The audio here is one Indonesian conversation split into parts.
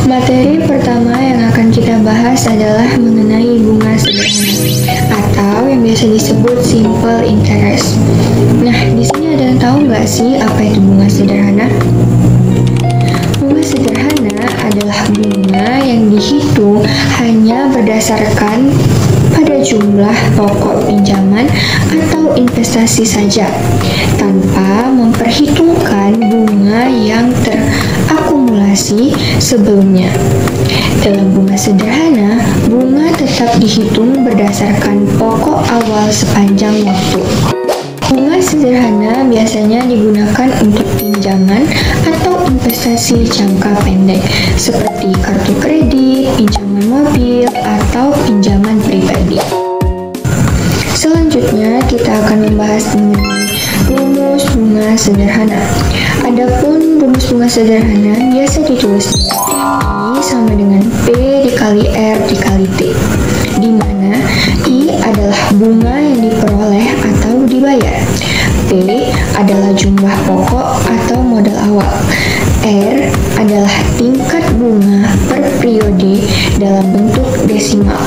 Materi pertama yang akan kita bahas adalah mengenai bunga sederhana atau yang biasa disebut simple interest. Nah, di sini ada yang tahu nggak sih apa itu bunga sederhana? Bunga sederhana adalah bunga yang dihitung hanya berdasarkan pada jumlah pokok pinjaman atau investasi saja, tanpa memperhitungkan bunga yang terakumulasi sebelumnya. Dalam bunga sederhana, bunga tetap dihitung berdasarkan pokok awal sepanjang waktu. Bunga sederhana biasanya digunakan untuk pinjaman atau investasi jangka pendek, seperti kartu kredit, pinjaman mobil, atau pinjaman pribadi. Selanjutnya, kita akan membahas mengenai rumus bunga sederhana. Adapun rumus bunga sederhana biasa ditulis I sama dengan P dikali R dikali T, di mana I adalah bunga yang diperoleh atau dibayar, P adalah jumlah pokok atau modal awal, R adalah tingkat bunga per periode dalam bentuk desimal.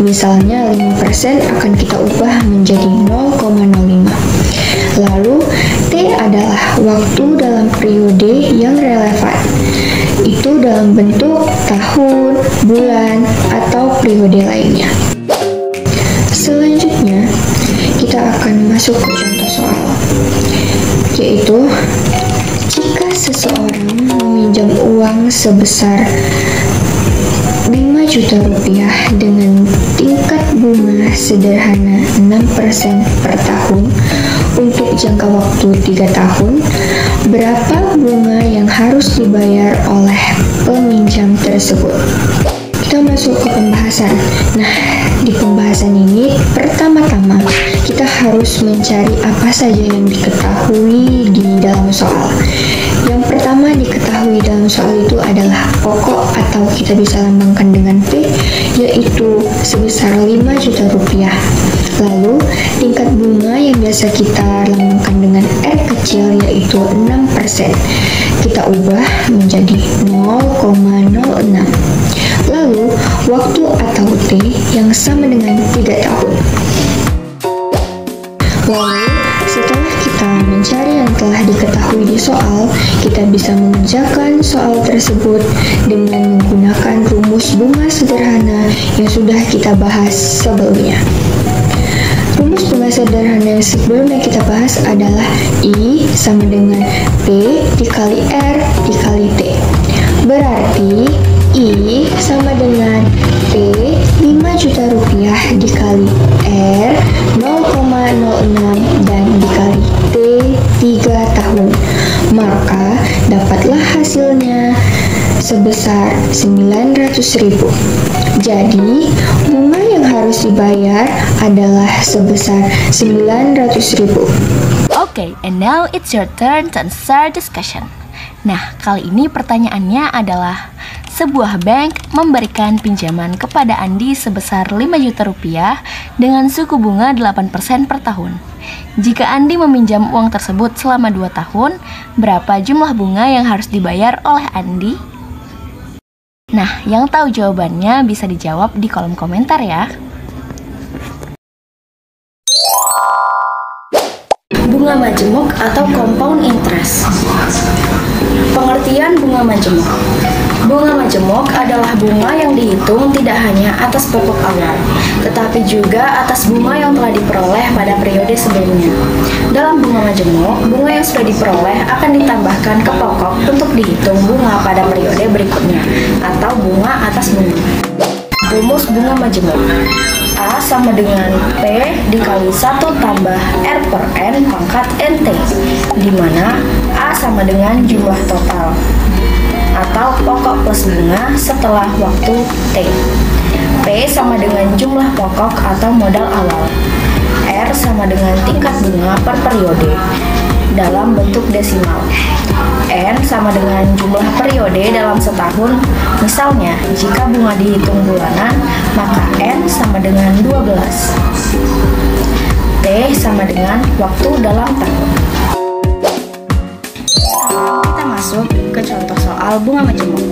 Misalnya 5% akan kita ubah menjadi 0,05. Lalu T adalah waktu dalam periode yang relevan. Itu dalam bentuk tahun, bulan, atau periode lainnya. Selanjutnya, kita akan masuk ke contoh soal, yaitu jika seseorang meminjam uang sebesar 5 juta rupiah dengan tingkat bunga sederhana 6% per tahun untuk jangka waktu 3 tahun, berapa bunga yang harus dibayar oleh peminjam tersebut? Kita masuk ke pembahasan. Nah, di pembahasan ini pertama-tama kita harus mencari apa saja yang diketahui di dalam soal. Yang pertama diketahui dalam soal itu adalah pokok atau kita bisa lambangkan dengan P, yaitu sebesar 5 juta rupiah. Lalu tingkat bunga yang biasa kita lambangkan dengan R kecil yaitu 6%. Kita ubah menjadi 0,06. Lalu waktu atau T yang sama dengan 3 tahun. Lalu setelah kita mencari yang telah diketahui di soal, kita bisa mengerjakan soal tersebut dengan menggunakan rumus bunga sederhana yang sudah kita bahas sebelumnya. Rumus bunga sederhana yang sebelumnya kita bahas adalah I sama dengan P dikali R dikali T. Berarti I sama dengan P 5 juta rupiah dikali R 0,06 dan dikali T 3 tahun. Maka dapatlah hasilnya sebesar 900.000. Jadi bunga yang harus dibayar adalah sebesar 900.000. Okay, and now it's your turn to answer discussion. Nah, kali ini pertanyaannya adalah sebuah bank memberikan pinjaman kepada Andi sebesar 5 juta rupiah dengan suku bunga 8% per tahun. Jika Andi meminjam uang tersebut selama 2 tahun, berapa jumlah bunga yang harus dibayar oleh Andi? Nah, yang tahu jawabannya bisa dijawab di kolom komentar ya. Bunga majemuk atau compound interest. Pengertian bunga majemuk. Bunga majemuk adalah bunga yang dihitung tidak hanya atas pokok awal, tetapi juga atas bunga yang telah diperoleh pada periode sebelumnya. Dalam bunga majemuk, bunga yang sudah diperoleh akan ditambahkan ke pokok untuk dihitung bunga pada periode berikutnya, atau bunga atas bunga. Rumus bunga majemuk. A sama dengan P dikali 1 tambah R per N pangkat NT, di mana A sama dengan jumlah total atau pokok plus bunga setelah waktu T. P sama dengan jumlah pokok atau modal awal. R sama dengan tingkat bunga per periode dalam bentuk desimal. N sama dengan jumlah periode dalam setahun. Misalnya, jika bunga dihitung bulanan, maka N sama dengan 12. T sama dengan waktu dalam tahun. Kita masuk ke contoh soal bunga majemuk.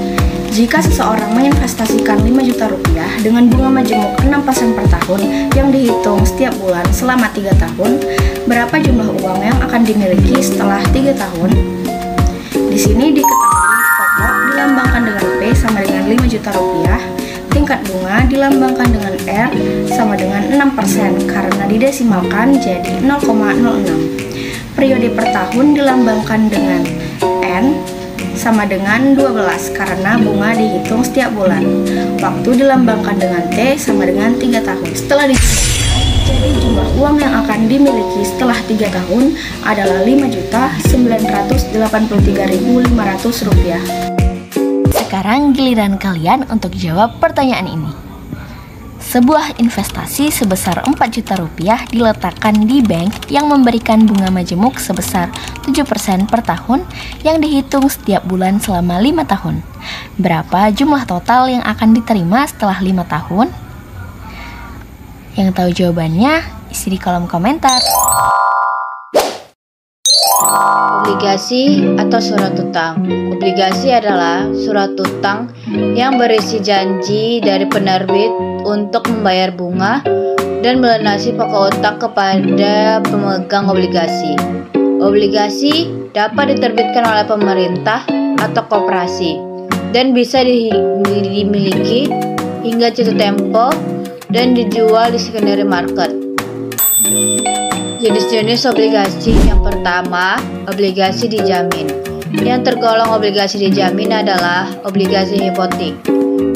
Jika seseorang menginvestasikan 5 juta rupiah dengan bunga majemuk 6% per tahun yang dihitung setiap bulan selama 3 tahun, berapa jumlah uang yang akan dimiliki setelah 3 tahun? Di sini diketahui pokok dilambangkan dengan P sama dengan 5 juta rupiah, tingkat bunga dilambangkan dengan R sama dengan 6% karena didesimalkan jadi 0,06. Periode per tahun dilambangkan dengan N sama dengan 12 karena bunga dihitung setiap bulan. Waktu dilambangkan dengan T sama dengan 3 tahun. Setelah dijumlahkan, jadi jumlah uang yang akan dimiliki setelah 3 tahun adalah 5.983.500 rupiah. Sekarang giliran kalian untuk jawab pertanyaan ini. Sebuah investasi sebesar 4 juta rupiah diletakkan di bank yang memberikan bunga majemuk sebesar 7% per tahun yang dihitung setiap bulan selama 5 tahun. Berapa jumlah total yang akan diterima setelah 5 tahun? Yang tahu jawabannya, isi di kolom komentar. Obligasi atau surat utang. Obligasi adalah surat utang yang berisi janji dari penerbit untuk membayar bunga dan melunasi pokok utang kepada pemegang obligasi. Obligasi dapat diterbitkan oleh pemerintah atau koperasi dan bisa dimiliki hingga jatuh tempo dan dijual di secondary market. Jenis-jenis obligasi yang pertama, obligasi dijamin. Yang tergolong obligasi dijamin adalah obligasi hipotek,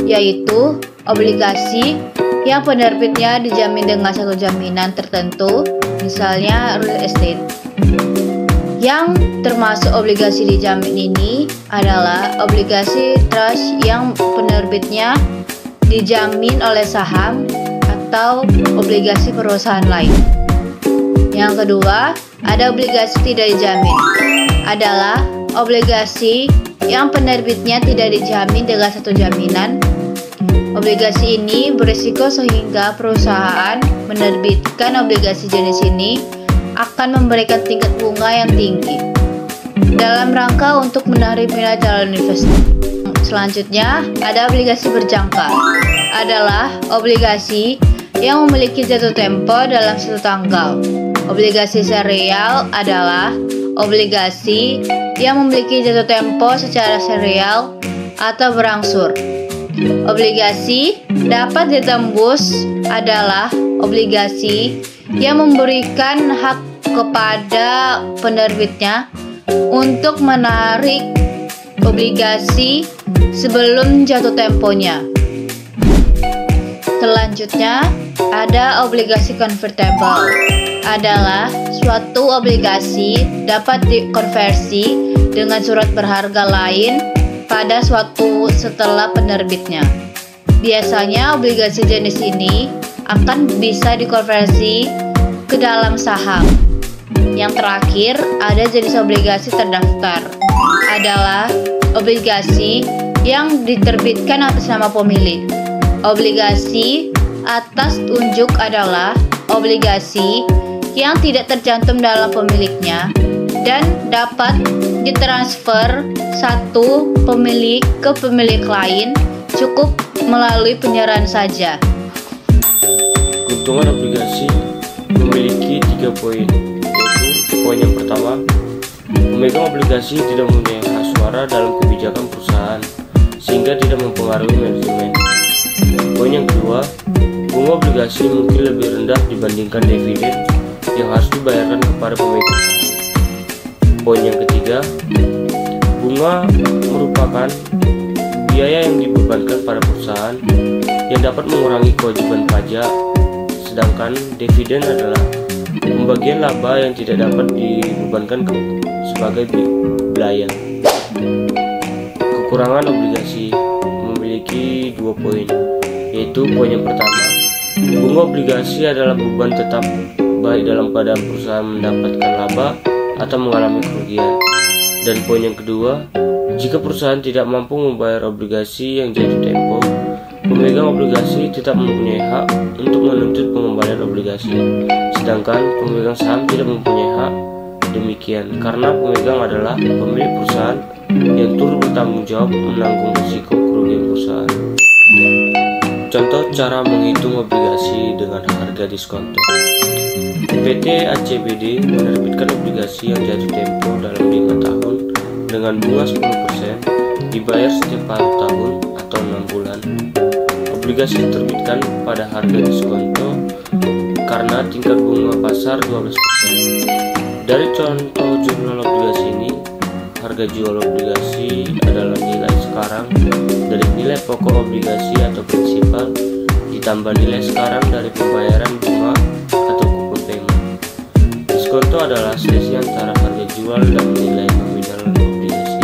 yaitu obligasi yang penerbitnya dijamin dengan satu jaminan tertentu, misalnya real estate. Yang termasuk obligasi dijamin ini adalah obligasi trust yang penerbitnya dijamin oleh saham atau obligasi perusahaan lain. Yang kedua, ada obligasi tidak dijamin. Adalah obligasi yang penerbitnya tidak dijamin dengan satu jaminan. Obligasi ini berisiko sehingga perusahaan menerbitkan obligasi jenis ini akan memberikan tingkat bunga yang tinggi dalam rangka untuk menarik minat calon investor. Selanjutnya, ada obligasi berjangka. Adalah obligasi yang memiliki jatuh tempo dalam satu tanggal. Obligasi serial adalah obligasi yang memiliki jatuh tempo secara serial atau berangsur. Obligasi dapat ditembus adalah obligasi yang memberikan hak kepada penerbitnya untuk menarik obligasi sebelum jatuh temponya. Selanjutnya, ada obligasi convertible. Adalah suatu obligasi dapat dikonversi dengan surat berharga lain pada suatu setelah penerbitnya. Biasanya obligasi jenis ini akan bisa dikonversi ke dalam saham. Yang terakhir, ada jenis obligasi terdaftar. Adalah obligasi yang diterbitkan atas nama pemilik. Obligasi atas unjuk adalah obligasi yang tidak tercantum dalam pemiliknya dan dapat ditransfer satu pemilik ke pemilik lain cukup melalui penyerahan saja. Keuntungan obligasi memiliki 3 poin, yaitu poin yang pertama, pemegang obligasi tidak mempunyai hak suara dalam kebijakan perusahaan sehingga tidak mempengaruhi manajemen. Poin yang kedua, bunga obligasi mungkin lebih rendah dibandingkan dividen yang harus dibayarkan kepada pemegang saham. Poin yang ketiga, bunga merupakan biaya yang dibebankan pada perusahaan yang dapat mengurangi kewajiban pajak, sedangkan dividen adalah pembagian laba yang tidak dapat dibebankan sebagai biaya. Kekurangan obligasi memiliki 2 poin, yaitu poin yang pertama, bunga obligasi adalah beban tetap baik dalam keadaan perusahaan mendapatkan laba atau mengalami kerugian. Dan poin yang kedua, jika perusahaan tidak mampu membayar obligasi yang jatuh tempo, pemegang obligasi tetap mempunyai hak untuk menuntut pengembalian obligasi, sedangkan pemegang saham tidak mempunyai hak demikian karena pemegang adalah pemilik perusahaan yang turut bertanggung jawab menanggung risiko kerugian perusahaan. Contoh cara menghitung obligasi dengan harga diskonto. PT ACBD menerbitkan obligasi yang jatuh tempo dalam 5 tahun dengan bunga 10%, dibayar setiap paruh tahun atau 6 bulan. Obligasi diterbitkan pada harga diskonto karena tingkat bunga pasar 12%. Dari contoh jurnal obligasi ini, harga jual obligasi adalah nilai sekarang dari nilai pokok obligasi atau prinsipal ditambah nilai sekarang dari pembayaran bunga atau kupon payment. Diskonto adalah selisih antara harga jual dan nilai nominal obligasi.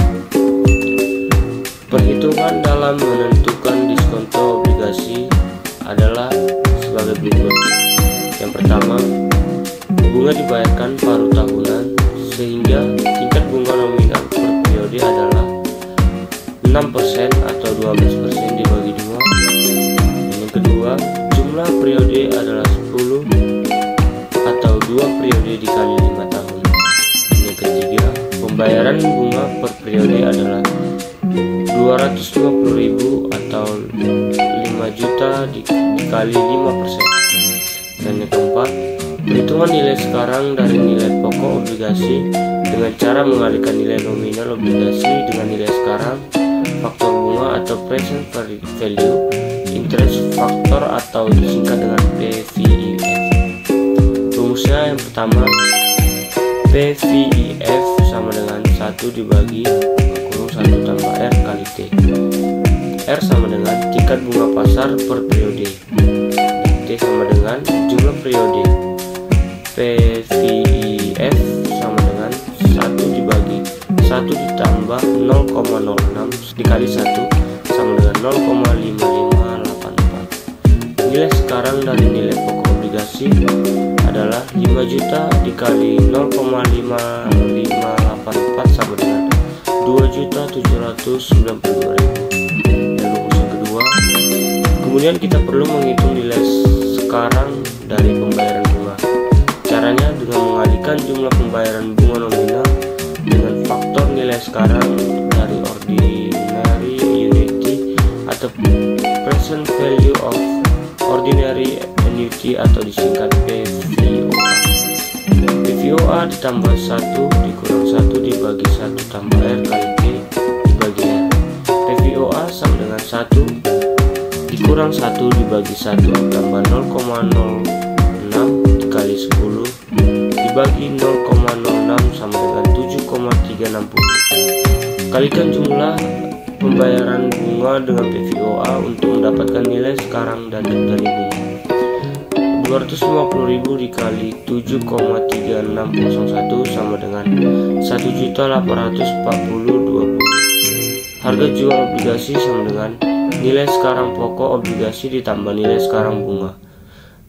Perhitungan dalam menentukan diskonto obligasi adalah sebagai berikut. Yang pertama, bunga dibayarkan paruh tahunan sehingga tingkat bunga nominal per periode adalah 6% atau 12% dibagi 2. Yang kedua, jumlah periode adalah 10 atau 2 periode dikali 5 tahun. Yang ketiga, pembayaran bunga per periode adalah 250.000 atau 5 juta dikali 5%. Dan yang keempat, perhitungan nilai sekarang dari nilai pokok obligasi dengan cara mengalihkan nilai nominal obligasi dengan nilai sekarang, faktor bunga atau present value, interest factor atau disingkat dengan PVIF. Rumusnya yang pertama, PVIF sama dengan 1 dibagi 1 tambah R kali T. R sama dengan tingkat bunga pasar per periode. T sama dengan jumlah periode. PVIF sama dengan 1 dibagi 1 ditambah 0,06 dikali 1 sama dengan 0,5584. Nilai sekarang dari nilai pokok obligasi adalah 5 juta dikali 0,5584 sama dengan 2.792.000. Dan rumus yang kedua, kemudian kita perlu menghitung nilai sekarang dari pembayaran bunga. Caranya dengan mengalihkan jumlah pembayaran bunga nominal dengan faktor nilai sekarang dari ordinary annuity atau present value of ordinary annuity atau disingkat PVOA. PVOA ditambah 1 dikurang 1 dibagi 1 tambah R kali T dibagi R. PVOA sama dengan 1 dikurang 1 dibagi 1 tambah 0,06 dikali 10 dibagi 0,06 sama dengan 7,360. Kalikan jumlah pembayaran bunga dengan PVOA untuk mendapatkan nilai sekarang dari bunga. 250.000 dikali 7,3601 sama dengan 1.840.20. Harga jual obligasi sama dengan nilai sekarang pokok obligasi ditambah nilai sekarang bunga,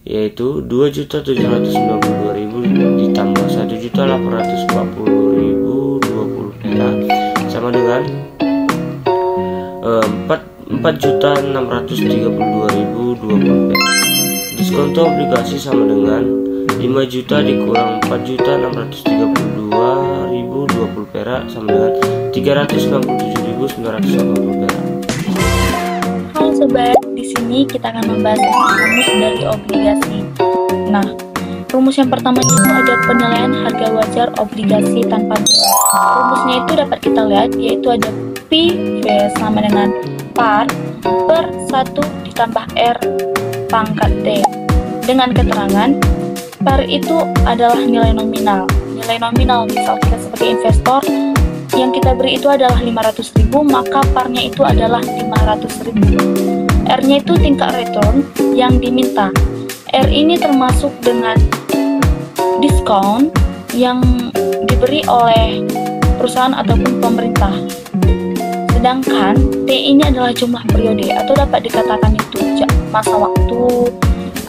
yaitu 2.792.000 ditambah 1.840.020 perak sama dengan 4.632.020 perak. Diskonto obligasi sama dengan 5 juta dikurang 4.632.020 perak sama dengan 367.980 perak. Halo sobat, di sini kita akan membahas rumus dari obligasi. Nah, rumus yang pertama itu ada penilaian harga wajar obligasi tanpa bunga. Rumusnya itu dapat kita lihat, yaitu ada PV sama dengan par per 1 ditambah R pangkat T. Dengan keterangan, par itu adalah nilai nominal. Nilai nominal, misal kita sebagai investor, yang kita beri itu adalah 500.000, maka parnya itu adalah 500.000. R-nya itu tingkat return yang diminta. R ini termasuk dengan diskon yang diberi oleh perusahaan ataupun pemerintah. Sedangkan T ini adalah jumlah periode atau dapat dikatakan itu masa waktu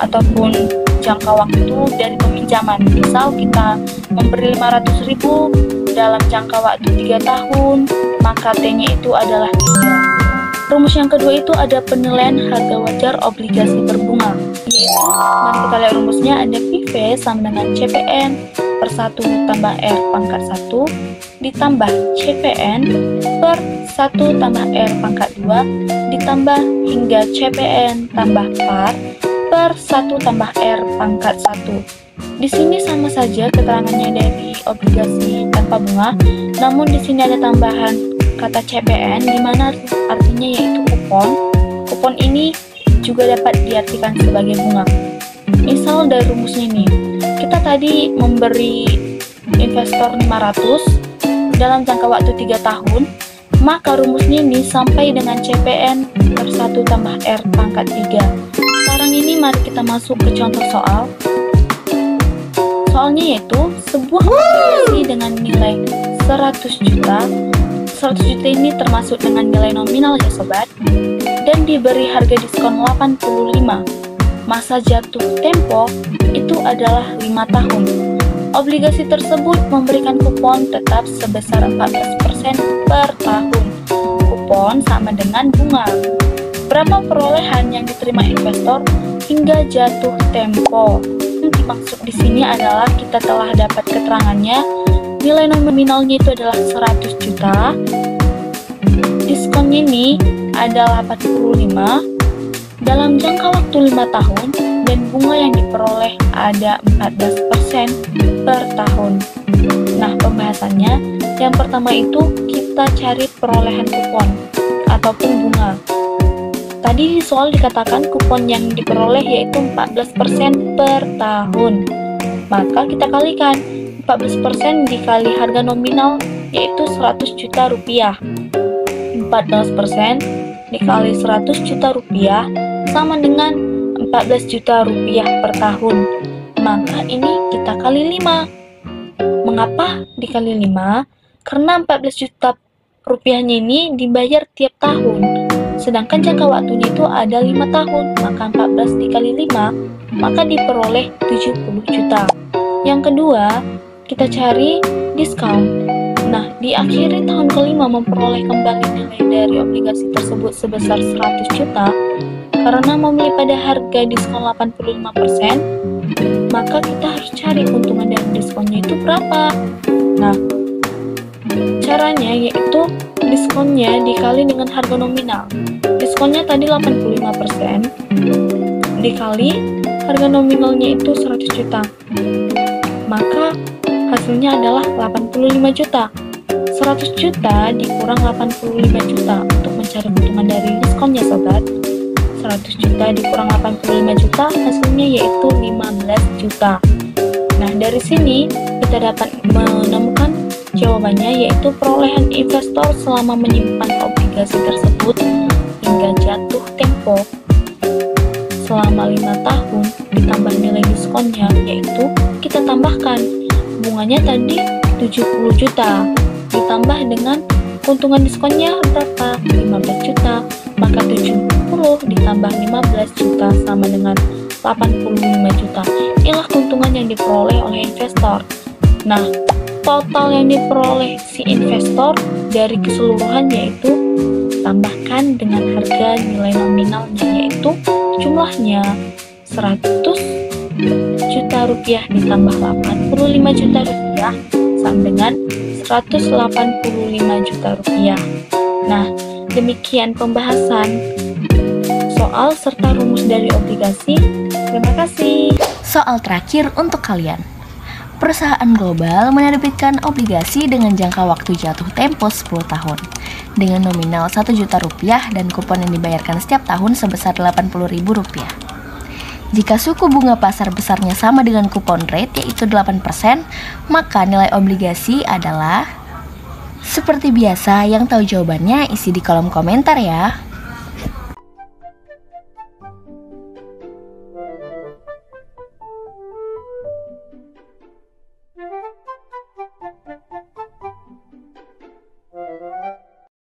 ataupun jangka waktu dari peminjaman. Misal kita memberi 500.000 dalam jangka waktu 3 tahun, maka T-nya itu adalah 3. Rumus yang kedua itu ada penilaian harga wajar obligasi berbunga, yaitu dengan kita lihat rumusnya ada PV sama dengan CPN per 1 tambah R pangkat 1 ditambah CPN per 1 tambah R pangkat 2 ditambah hingga CPN tambah par per 1 tambah R pangkat 1. Di sini sama saja keterangannya dari obligasi tanpa bunga, namun di sini ada tambahan kata CPN di mana artinya yaitu kupon. Kupon ini juga dapat diartikan sebagai bunga. Misal dari rumusnya ini, kita tadi memberi investor 500 dalam jangka waktu 3 tahun, maka rumusnya ini sampai dengan CPN per 1 tambah R pangkat 3. Sekarang ini mari kita masuk ke contoh soal. Soalnya yaitu sebuah obligasi dengan nilai 100 juta. 100 juta ini termasuk dengan nilai nominal ya sobat, dan diberi harga diskon 85. Masa jatuh tempo itu adalah 5 tahun. Obligasi tersebut memberikan kupon tetap sebesar 14% per tahun. Kupon sama dengan bunga. Berapa perolehan yang diterima investor hingga jatuh tempo? Yang dimaksud di sini adalah kita telah dapat keterangannya, nilai nominalnya itu adalah 100 juta. Diskonnya ini adalah 45 dalam jangka waktu 5 tahun dan bunga yang diperoleh ada 14% per tahun. Nah, pembahasannya yang pertama itu kita cari perolehan kupon ataupun bunga. Tadi di soal dikatakan kupon yang diperoleh yaitu 14% per tahun. Maka kita kalikan 14% dikali harga nominal yaitu 100 juta rupiah. 14% dikali 100 juta rupiah sama dengan 14 juta rupiah per tahun. Maka ini kita kali 5. Mengapa dikali 5? Karena 14 juta rupiahnya ini dibayar tiap tahun. Sedangkan jangka waktunya itu ada 5 tahun. Maka 14 dikali 5, maka diperoleh 70 juta. Yang kedua, kita cari diskon. Nah, di akhir tahun kelima memperoleh kembali nilai dari obligasi tersebut sebesar 100 juta. Karena membeli pada harga diskon 85%, maka kita harus cari keuntungan dari diskonnya itu berapa. Nah, caranya yaitu diskonnya dikali dengan harga nominal. Diskonnya tadi 85%, dikali harga nominalnya itu 100 juta. Maka hasilnya adalah 85 juta. 100 juta dikurang 85 juta untuk mencari keuntungan dari diskonnya sobat. 100 juta dikurang 85 juta hasilnya yaitu 15 juta. Nah, dari sini kita dapat menemukan jawabannya yaitu perolehan investor selama menyimpan obligasi tersebut hingga jatuh tempo selama 5 tahun ditambah nilai diskonnya, yaitu kita tambahkan bunganya tadi 70 juta ditambah dengan keuntungan diskonnya berapa? 15 juta. Maka 70 ditambah 15 juta sama dengan 85 juta. Inilah keuntungan yang diperoleh oleh investor. Nah, total yang diperoleh si investor dari keseluruhan yaitu tambahkan dengan harga nilai nominalnya, yaitu jumlahnya 100 juta rupiah ditambah 85 juta rupiah sama dengan 185 juta rupiah. Nah, demikian pembahasan soal serta rumus dari obligasi. Terima kasih. Soal terakhir untuk kalian. Perusahaan global menerbitkan obligasi dengan jangka waktu jatuh tempo 10 tahun dengan nominal 1 juta rupiah dan kupon yang dibayarkan setiap tahun sebesar 80.000 rupiah. Jika suku bunga pasar besarnya sama dengan kupon rate yaitu 8%, maka nilai obligasi adalah seperti biasa. Yang tahu jawabannya isi di kolom komentar ya.